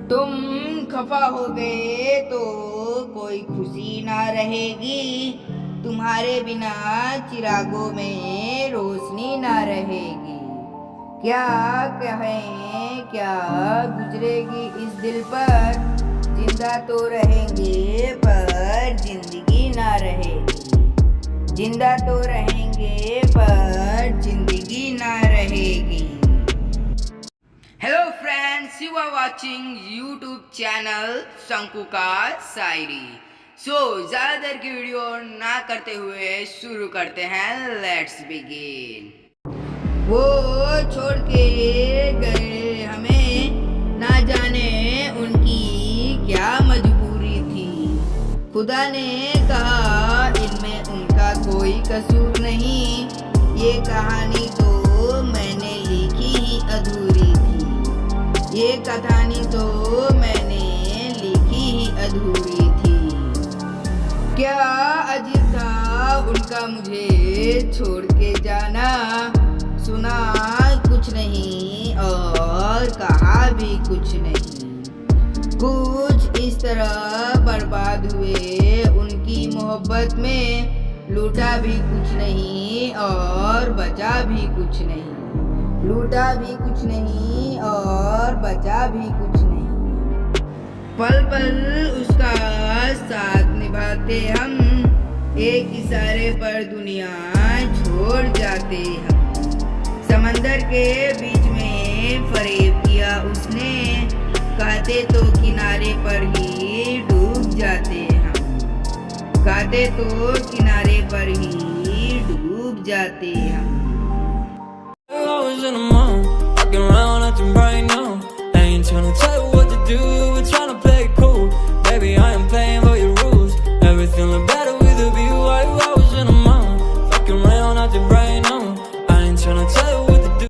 तुम खफा हो गए तो कोई खुशी ना रहेगी, तुम्हारे बिना चिरागों में रोशनी ना रहेगी। क्या कहें क्या गुजरेगी इस दिल पर, जिंदा तो रहेंगे पर जिंदगी ना रहेगी। जिंदा तो रहेंगे पर जिंदगी ना रहेगी। Hello friends, you are watching YouTube channel Shanku का शायरी। ज़्यादा देर की वीडियो ना करते हुए शुरू करते हैं। Let's begin. वो छोड़ के गए हमें, ना जाने उनकी क्या मजबूरी थी। खुदा ने कहा इनमें उनका कोई कसूर नहीं, ये कहानी तो मैंने लिखी ही अधूरी थी। ये कहानी तो मैंने लिखी ही अधूरी थी। क्या अजीब था उनका मुझे छोड़ के जाना, सुना कुछ नहीं और कहा भी कुछ नहीं। कुछ इस तरह बर्बाद हुए उनकी मोहब्बत में, लूटा भी कुछ नहीं और बचा भी कुछ नहीं। लूटा भी कुछ नहीं और बचा भी कुछ नहीं। पल पल उसका साथ निभाते हम, एक इशारे पर दुनिया छोड़ जाते हम। समंदर के बीच में फरेब किया उसने, कहते तो किनारे पर ही डूब जाते हम। कहते तो किनारे पर ही डूब जाते हम। Hours in the morning, walking around acting right now. I ain't tryna tell you what to do, we're tryna play it cool. Baby, I am playing by your rules. Everything look better with a view. I was